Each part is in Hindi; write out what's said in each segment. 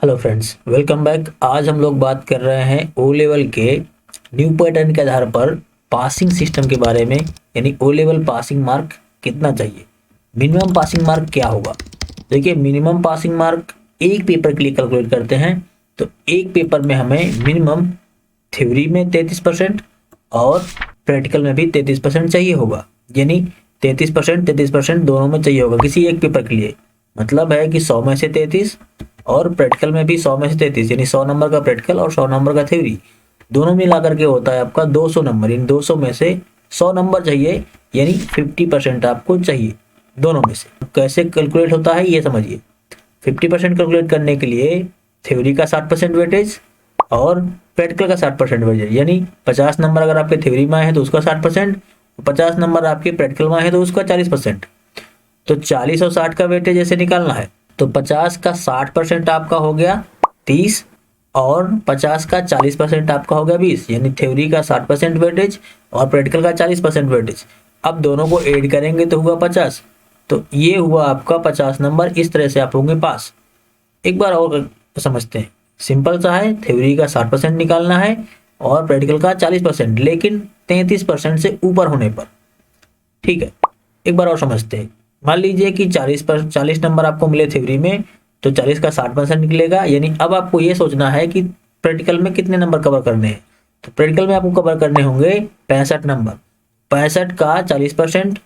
Hello friends, welcome back. आज हम लोग बात कर रहे हैं ओ लेवल के न्यू पैटर्न के आधार पर पासिंग सिस्टम के बारे में। यानी ओ लेवल पासिंग मार्क कितना चाहिए, मिनिमम पासिंग मार्क क्या होगा। देखिए, मिनिमम पासिंग मार्क एक पेपर के लिए कैलकुलेट करते हैं। तो एक पेपर में हमें मिनिमम थ्योरी में 33% और प्रैक्टिकल में भी 33% चाहिए होगा। यानी 33% दोनों में चाहिए होगा किसी एक पेपर के लिए। मतलब है कि 100 में से 33 और प्रैक्टिकल में भी 100 में से 33, यानी 100 नंबर का प्रैक्टिकल और 100 नंबर का थ्योरी, दोनों मिला करके होता है आपका 200 नंबर। इन 200 में से 100 नंबर चाहिए, यानी 50% आपको चाहिए दोनों में से। कैसे कैलकुलेट होता है ये समझिए। 50% कैलकुलेट करने के लिए थ्योरी का 60% वेटेज और प्रैक्टिकल का 60% वेटेज, यानी 50 नंबर अगर आपके थ्योरी में आए हैं तो उसका 60%, 50 नंबर आपके प्रैक्टिकल में आए हैं तो उसका 40%। तो 40 और 60 का वेटेज ऐसे निकालना है। तो 50 का 60% आपका हो गया 30 और 50 का 40% आपका हो गया 20, यानी थ्योरी का 60% वेटेज और प्रैक्टिकल का 40% वेटेज। अब दोनों को ऐड करेंगे तो हुआ 50। तो ये हुआ आपका 50 नंबर। इस तरह से आप होंगे पास। एक बार और समझते हैं। सिंपल सा है, थ्योरी का 60% निकालना है और प्रैक्टिकल का 40%, लेकिन 33% से ऊपर होने पर। ठीक है, एक बार और समझते हैं। मान लीजिए कि 40 नंबर आपको मिले थ्योरी में, तो 40 का 60% निकलेगा। यानी अब आपको ये सोचना है कि प्रैक्टिकल में कितने नंबर कवर करने हैं। तो प्रैक्टिकल में आपको कवर करने होंगे 65 नंबर। 65 का 40%,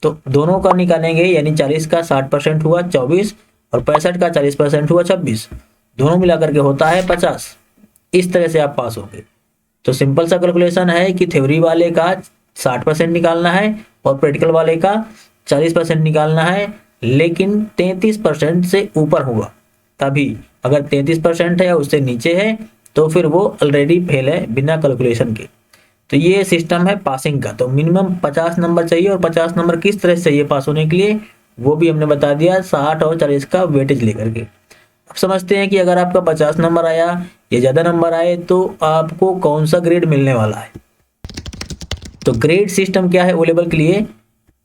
तो दोनों का निकालेंगे, यानी 40 का 60% हुआ 24 और 65 का 40% हुआ 26। दोनों मिला करके होता है 50। इस तरह से आप पास होंगे। तो सिंपल सा कैलकुलेशन है कि थ्योरी वाले का 60% निकालना है और प्रैक्टिकल वाले का 40% निकालना है, लेकिन 33% से ऊपर होगा तभी। अगर 33% है या उससे नीचे है तो फिर वो ऑलरेडी फेल है बिना कैलकुलेशन के। तो ये सिस्टम है पासिंग का। तो मिनिमम 50 नंबर चाहिए, और 50 नंबर किस तरह से चाहिए पास होने के लिए वो भी हमने बता दिया, 60 और 40 का वेटेज लेकर के। अब समझते हैं कि अगर आपका 50 नंबर आया या ज़्यादा नंबर आए तो आपको कौन सा ग्रेड मिलने वाला है। तो ग्रेड सिस्टम क्या है ओ लेवल के लिए।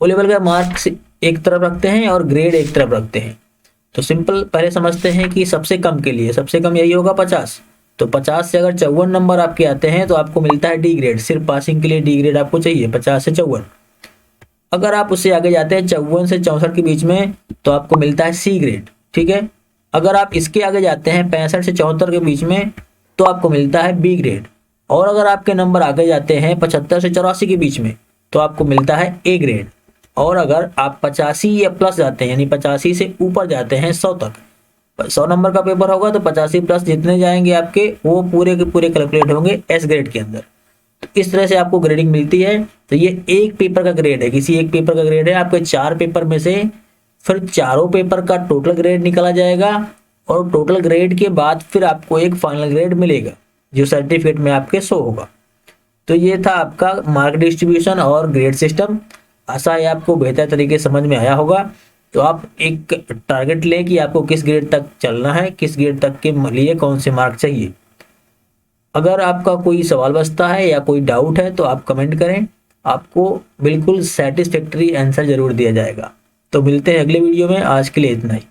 ओ लेवल का मार्क्स एक तरफ रखते हैं और ग्रेड एक तरफ रखते हैं। तो सिंपल पहले समझते हैं कि सबसे कम के लिए सबसे कम यही होगा 50। तो 50 से अगर 54 नंबर आपके आते हैं तो आपको मिलता है डी ग्रेड। सिर्फ पासिंग के लिए डी ग्रेड आपको चाहिए 50 से 54। अगर आप उससे आगे जाते हैं 54 से 64 के बीच में तो आपको मिलता है सी ग्रेड। ठीक है। अगर आप इसके आगे जाते हैं 65 से 74 के बीच में तो आपको मिलता है बी ग्रेड। और अगर आपके नंबर आगे जाते हैं 75 से 84 के बीच में तो आपको मिलता है ए ग्रेड। और अगर आप 85 या प्लस जाते हैं, यानी 85 से ऊपर जाते हैं 100 तक, 100 नंबर का पेपर होगा तो 85 प्लस जितने जाएंगे आपके वो पूरे के पूरे कैलकुलेट होंगे एस ग्रेड के अंदर। तो इस तरह से आपको ग्रेडिंग मिलती है। तो ये एक पेपर का ग्रेड है, किसी एक पेपर का ग्रेड है। आपके 4 पेपर में से फिर चारों पेपर का टोटल ग्रेड निकाला जाएगा और टोटल ग्रेड के बाद फिर आपको एक फाइनल ग्रेड मिलेगा जो सर्टिफिकेट में आपके शो होगा। तो ये था आपका मार्क डिस्ट्रीब्यूशन और ग्रेड सिस्टम। आशा है आपको बेहतर तरीके से समझ में आया होगा। तो आप एक टारगेट लें कि आपको किस ग्रेड तक चलना है, किस ग्रेड तक के लिए कौन से मार्क चाहिए। अगर आपका कोई सवाल बचता है या कोई डाउट है तो आप कमेंट करें, आपको बिल्कुल सेटिस्फैक्टरी आंसर जरूर दिया जाएगा। तो मिलते हैं अगले वीडियो में। आज के लिए इतना ही।